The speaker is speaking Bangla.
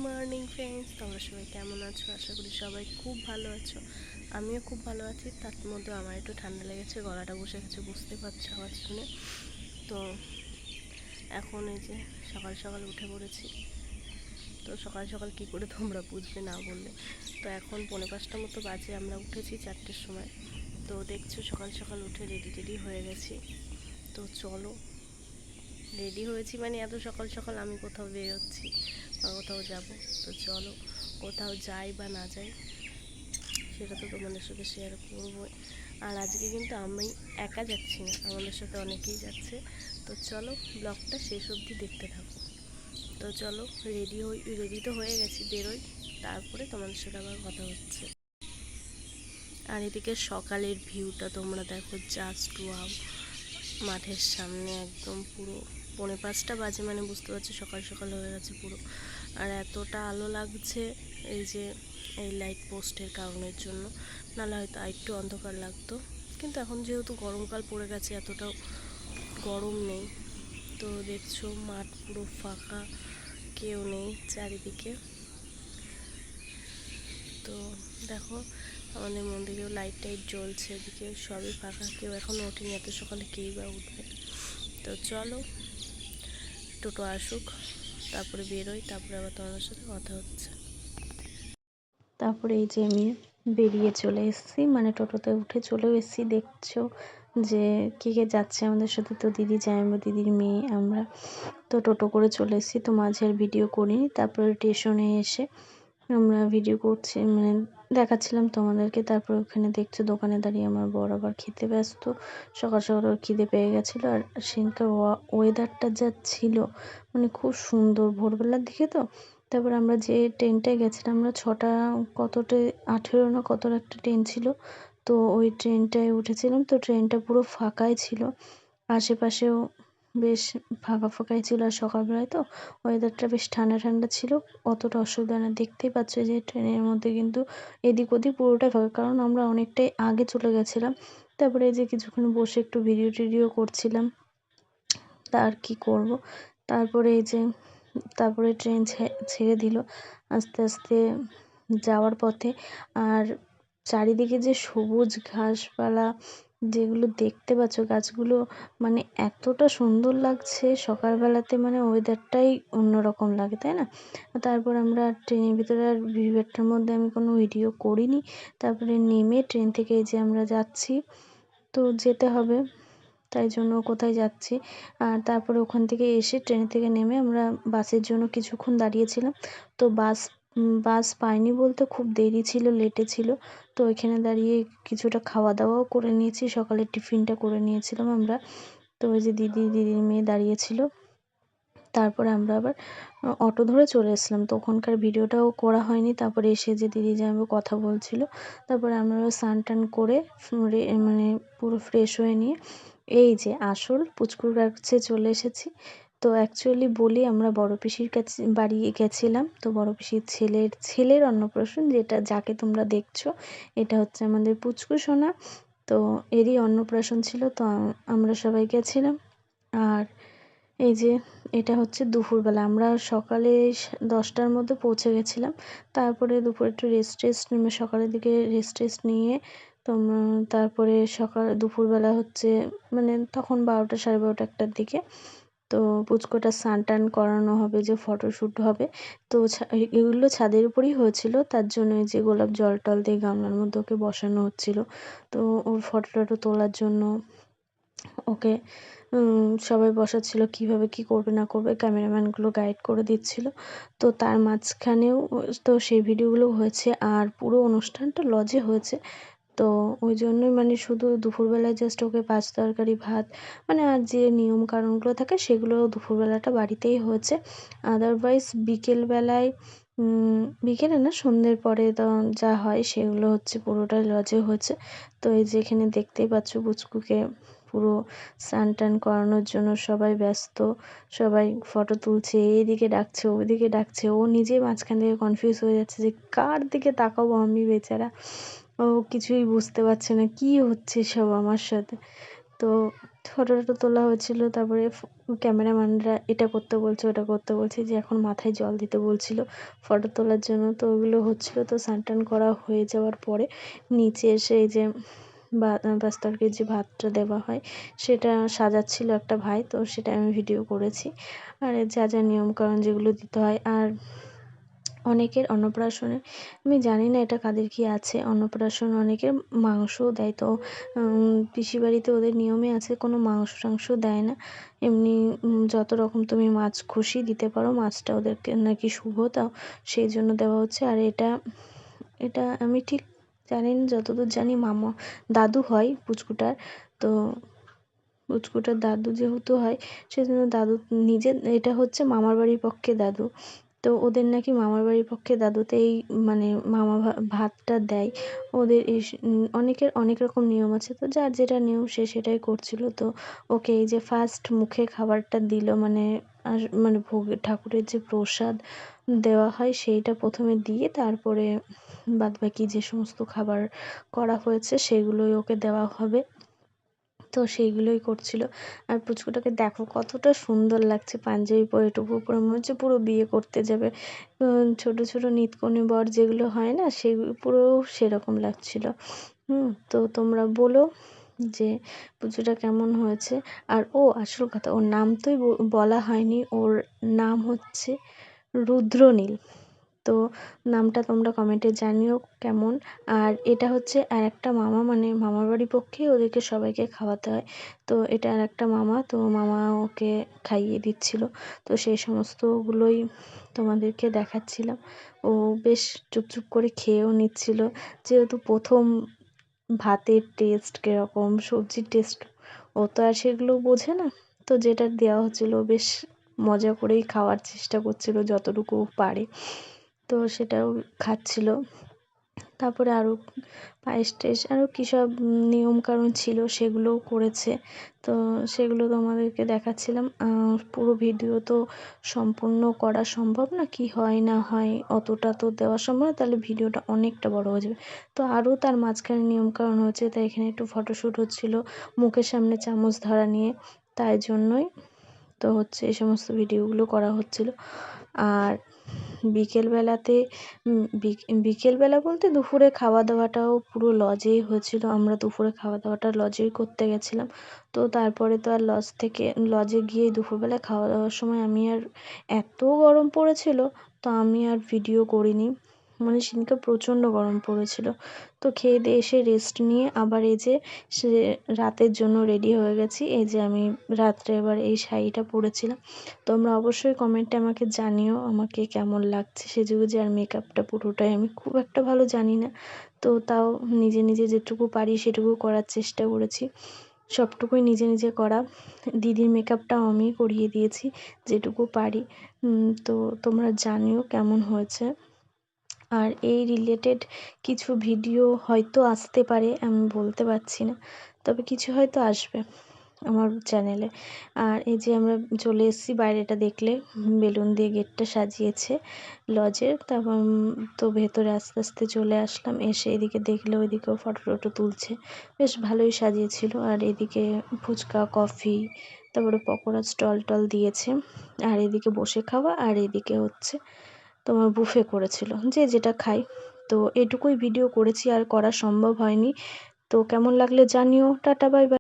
মর্নিং ফ্রেন্ডস, তোমরা সবাই কেমন আছো? আশা করি সবাই খুব ভালো আছো। আমিও খুব ভালো আছি। তার মধ্যে আমার একটু ঠান্ডা লেগেছে, গলাটা বসে গেছে, বুঝতে পারছো আওয়াজ শুনে। তো এখন এই যে সকাল সকাল উঠে পড়েছি। তো সকাল সকাল কী করে তোমরা বুঝবে না বললে। তো এখন 4:45 মতো বাজে, আমরা উঠেছি 4টের সময়। তো দেখছো সকাল সকাল উঠে রেডি হয়ে গেছি। তো চলো, রেডি হয়েছি মানে এত সকাল সকাল আমি কোথাও বেরোচ্ছি বা কোথাও যাব। তো চলো, কোথাও যাই বা না যাই সেটা তো তোমাদের সাথে শেয়ার করবোই। আর আজকে কিন্তু আমি একা যাচ্ছি না, আমাদের সাথে অনেকেই যাচ্ছে। তো চলো, ব্লগটা শেষ অবধি দেখতে থাকো। তো চলো, রেডি তো হয়ে গেছি, বেরোই, তারপরে তোমাদের সাথে আবার কথা হচ্ছে। আর এদিকে সকালের ভিউটা তোমরা দেখো, জাস্ট ওয়াও। মাঠের সামনে একদম পুরো 4:45 বাজে, মানে বুঝতে পারছি সকাল সকাল হয়ে গেছে পুরো। আর এতটা আলো লাগছে এই যে এই লাইট পোস্টের কারণের জন্য, নাহলে হয়তো আরেকটু অন্ধকার লাগতো। কিন্তু এখন যেহেতু গরমকাল পড়ে গেছে, এতটাও গরম নেই। তো দেখছো মাঠ পুরো ফাঁকা, কেউ নেই চারিদিকে। তো দেখো, আমাদের মন্দিরেও লাইট টাইট জ্বলছে, এদিকে সবই ফাঁকা, কেউ এখন ওঠেনি, এত সকালে কেই বা উঠবে। তো চলো, টোটো আসুক, তারপরে বেরোই, তারপরে আবার তোমাদের সাথে কথা হচ্ছে। তারপরে এই যে আমি বেরিয়ে চলে এসেছি, মানে টোটোতে উঠে চলেও এসেছি। দেখছো যে কে কে যাচ্ছে আমাদের সাথে। তো দিদি জামাইবাবু, দিদির মেয়ে, আমরা তো টোটো করে চলে এসেছি। তো মাঝে আর ভিডিও করিনি। তারপরে স্টেশনে এসে আমরা ভিডিও করছি, মানে দেখাচ্ছিলাম তোমাদেরকে। তারপর ওখানে দেখছো দোকানে দাঁড়িয়ে আমার বর আবার খেতে ব্যস্ত। সকাল সকাল ওর খিদে পেয়ে গেছিলো। আর সেখানকার ওয়েদারটা যা ছিল, মানে খুব সুন্দর ভোরবেলার দিকে। তো তারপর আমরা যে ট্রেনটায় গেছিলাম, আমরা 6টা কতটা 18 না কতটা একটা ট্রেন ছিল। তো ওই ট্রেনটায় উঠেছিলাম। তো ট্রেনটা পুরো ফাঁকাই ছিল, আশেপাশেও বেশ ফাঁকা ফাঁকাই ছিল। আর সকালবেলায় তো ওয়েদারটা বেশ ঠান্ডা ঠান্ডা ছিল, অতটা অসুবিধা না। দেখতেই পাচ্ছ যে ট্রেনের মধ্যে কিন্তু এদিক ওদিক পুরোটাই ফাঁকা, কারণ আমরা অনেকটাই আগে চলে গেছিলাম। তারপরে এই যে কিছুক্ষণ বসে একটু ভিডিও টিডিও করছিলাম। তা আর কি করব। তারপরে এই যে তারপরে ট্রেন ছেড়ে দিল আস্তে আস্তে যাওয়ার পথে। আর চারিদিকে যে সবুজ ঘাসপালা যেগুলো দেখতে পাচ্ছ, গাছগুলো মানে এতটা সুন্দর লাগছে সকালবেলাতে, মানে ওয়েদারটাই অন্যরকম লাগে, তাই না? তারপর আমরা ট্রেনের ভিতরে আর ভিড়টার মধ্যে আমি কোনো ভিডিও করিনি। তারপরে নেমে ট্রেন থেকে এই যে আমরা যাচ্ছি, তো যেতে হবে, তাই জন্য কোথায় যাচ্ছি। আর তারপরে ওখান থেকে এসে ট্রেন থেকে নেমে আমরা বাসের জন্য কিছুক্ষণ দাঁড়িয়েছিলাম। তো বাস পাইনি বলতে খুব দেরি ছিল, লেটে ছিল। তো ওইখানে দাঁড়িয়ে কিছুটা খাওয়া দাওয়াও করে নিয়েছি, সকালের টিফিনটা করে নিয়েছিলাম আমরা। তো ওই যে দিদির মেয়ে দাঁড়িয়েছিল। তারপরে আমরা আবার অটো ধরে চলে এসেছিলাম। তো ওখানকার ভিডিওটাও করা হয়নি। তারপরে এসে যে দিদি জামাইবাবু কথা বলছিল, তারপরে আমরাও স্নান টান করে মানে পুরো ফ্রেশ হয়ে নিয়ে এই যে আসল পুচকুর কাছে চলে এসেছি। তো অ্যাকচুয়ালি বলি, আমরা বড় পিসির কাছে বাড়ি গেছিলাম। তো বড় পিসির ছেলের অন্নপ্রাশন, যাকে তোমরা দেখছো, এটা হচ্ছে আমাদের পুচকু সোনা। তো এরই অন্নপ্রাশন ছিল। তো আমরা সবাই গেছিলাম। আর এই যে এটা হচ্ছে দুপুরবেলা, আমরা সকালে 10টার মধ্যে পৌঁছে গেছিলাম। তারপরে দুপুরে একটু রেস্ট সকালের দিকে রেস্ট নিয়ে তারপরে দুপুরবেলা হচ্ছে মানে তখন 12টা 12:30 1টার দিকে। তো পুচকোটা স্নান টান করানো হবে, যে ফটোশ্যুট হবে। তো এগুলো ছাদের উপরেই হয়েছিল, তার জন্য এই যে গোলাপ জল টল দিয়ে গামলার মধ্যে ওকে বসানো হচ্ছিল। তো ওর ফটো টটো তোলার জন্য ওকে সবাই বসাচ্ছিল, কিভাবে কি করবে না করবে, ক্যামেরাম্যানগুলো গাইড করে দিচ্ছিল। তো তার মাঝখানেও তো সেই ভিডিওগুলো হয়েছে। আর পুরো অনুষ্ঠানটা লজে হয়েছে। তো ওই জন্যই মানে শুধু দুপুরবেলায় জাস্ট ওকে ভাত তরকারি ভাত, মানে আর যে নিয়ম কানুনগুলো থাকে সেগুলো দুপুরবেলাটা বাড়িতেই হয়েছে। আদারওয়াইজ বিকেলবেলায় বিকেলে না, সন্ধ্যের পরে তো যা হয় সেগুলো হচ্ছে পুরোটাই লজে হয়েছে। তো এই যে এখানে দেখতেই পাচ্ছ পুচকুকে পুরো স্নান টান করানোর জন্য সবাই ব্যস্ত। সবাই ফটো তুলছে, এইদিকে ডাকছে ওইদিকে ডাকছে, ও নিজেই মাঝখান থেকে কনফিউজ হয়ে যাচ্ছে যে কার দিকে তাকাবো আমি, বেচারা। ও কিছুই বুঝতে পারছে না কি হচ্ছে সব আমার সাথে। তো ফটো টটো তোলা হয়েছিল। তারপরে ক্যামেরাম্যানরা এটা করতে বলছে, ওটা করতে বলছে, যে এখন মাথায় জল দিতে বলছিল ফটো তোলার জন্য। তো ওগুলো হচ্ছিল। তো স্নান টান করা হয়ে যাওয়ার পরে নিচে এসে এই যে পাঁচ তরকারির যে ভাতটা দেওয়া হয় সেটা সাজাচ্ছিল একটা ভাই, তো সেটা আমি ভিডিও করেছি। আর এর যা যা নিয়মকানুন যেগুলো দিতে হয়। আর অনেকের অন্নপ্রাশনে, আমি জানি না এটা কাদের কি আছে, অন্নপ্রাশন অনেকের মাংসও দেয়। তো পিসি বাড়িতে ওদের নিয়মে আছে কোনো মাংস টাংস দেয় না, এমনি যত রকম তুমি মাছ খুশি দিতে পারো, মাছটা ওদেরকে নাকি শুভ, তাও সেই জন্য দেওয়া হচ্ছে। আর এটা এটা আমি ঠিক জানি না, যতদূর জানি মামা দাদু হয় পুচকুটার। তো পুচকুটার দাদু যেহেতু হয় সেজন্য দাদু নিজে, এটা হচ্ছে মামার বাড়ির পক্ষে দাদু। তো ওদের নাকি মামার বাড়ির পক্ষে দাদুতেই মানে মামা ভাতটা দেয় ওদের। অনেকের অনেক রকম নিয়ম আছে, তো যার যেটা নিয়ম সে সেটাই করছিল। তো ওকে এই যে ফার্স্ট মুখে খাবারটা দিল, মানে মানে ভোগ ঠাকুরের যে প্রসাদ দেওয়া হয় সেইটা প্রথমে দিয়ে তারপরে বাদবাকি যে সমস্ত খাবার করা হয়েছে সেগুলোই ওকে দেওয়া হবে। তো সেইগুলোই করছিল। আর পুচকুটাকে দেখো কতটা সুন্দর লাগছে, পাঞ্জাবি পরে টুপি পরে, মনে হচ্ছে পুরো বিয়ে করতে যাবে। ছোট ছোট নিতকনে বর যেগুলো হয় না, সেগুলো পুরো সেরকম লাগছিল। তো তোমরা বলো যে পুজোটা কেমন হয়েছে। আর আসল কথা, ওর নাম তোই বলা হয়নি, ওর নাম হচ্ছে রুদ্রনীল। তো নামটা তোমরা কমেন্টে জানিও কেমন। আর এটা হচ্ছে আর একটা মামা, মানে মামার বাড়ির পক্ষে ওদেরকে সবাইকে খাওয়াতে হয়। তো এটা আর একটা মামা, তো মামা ওকে খাইয়ে দিচ্ছিল। তো সেই সমস্তগুলোই তোমাদেরকে দেখাচ্ছিলাম। ও বেশ চুপচুপ করে খেয়েও নিচ্ছিল, যেহেতু প্রথম ভাতের টেস্ট কীরকম, সবজির টেস্ট, ও তো আর সেগুলো বোঝে না। তো যেটা দেওয়া হচ্ছিল বেশ মজা করেই খাওয়ার চেষ্টা করছিল যতটুকু পারে। তো সেটাও খাচ্ছিল। তারপরে আরও পায়েস টায়েস আরও কী সব নিয়মকানুন ছিল সেগুলোও করেছে। তো সেগুলো তোমাদেরকে দেখাচ্ছিলাম। পুরো ভিডিও তো সম্পূর্ণ করা সম্ভব না, কি হয় না হয় অতটা তো দেওয়া সম্ভব না, তাহলে ভিডিওটা অনেকটা বড় হয়ে যাবে। তো আরও তার মাঝখানে নিয়মকানুন হচ্ছে, তাই এখানে একটু ফটোশ্যুট হচ্ছিল মুখের সামনে চামচ ধরা নিয়ে, তাই জন্যই তো হচ্ছে এই সমস্ত ভিডিওগুলো করা হচ্ছিল। আর বিকেলবেলাতে বিকেলবেলা বলতে দুপুরে খাওয়া দাওয়াটাও পুরো লজেই হয়েছিল। আমরা দুপুরে খাওয়া দাওয়াটা লজেই করতে গেছিলাম। তো তারপরে তো আর লজে গিয়ে দুপুরবেলা খাওয়া দাওয়ার সময় আমি আর, এত গরম পড়েছিল তো আমি আর ভিডিও করিনি, মানে সেদিনকে প্রচণ্ড গরম পড়েছিল। তো খেয়ে দিয়ে এসে রেস্ট নিয়ে আবার এই যে সে রাতের জন্য রেডি হয়ে গেছি। এই যে আমি রাত্রে এবার এই শাড়িটা পরেছিলাম। তোমরা অবশ্যই কমেন্টে আমাকে জানিও আমাকে কেমন লাগছে সেজেগুজে। আর মেকআপটা পুরোটাই আমি খুব একটা ভালো জানি না, তো তাও নিজে নিজে যেটুকু পারি সেটুকু করার চেষ্টা করেছি, সবটুকুই নিজে নিজে করা। দিদির মেকআপটাও আমি করিয়ে দিয়েছি যেটুকু পারি। তো তোমরা জানিও কেমন হয়েছে। আর এই রিলেটেড কিছু ভিডিও হয়তো আসতে পারে, আমি বলতে পারছি না, তবে কিছু হয়তো আসবে আমার চ্যানেলে। আর এই যে আমরা চলে এসেছি, বাইরেটা দেখলে বেলুন দিয়ে গেটটা সাজিয়েছে লজের। তারপর তো ভেতরে আস্তে আস্তে চলে আসলাম, এসে এদিকে দেখলে ওইদিকেও ফটো টটো তুলছে, বেশ ভালোই সাজিয়েছিল। আর এদিকে ফুচকা কফি তারপরে পকোড়া স্টল টল দিয়েছে। আর এদিকে বসে খাওয়া, আর এদিকে হচ্ছে তোমার বুফে করেছিল, যে যেটা খাই। তো এটুকুই ভিডিও করেছি, আর করা সম্ভব হয়নি। তো কেমন লাগলে জানিও। Tata bye bye.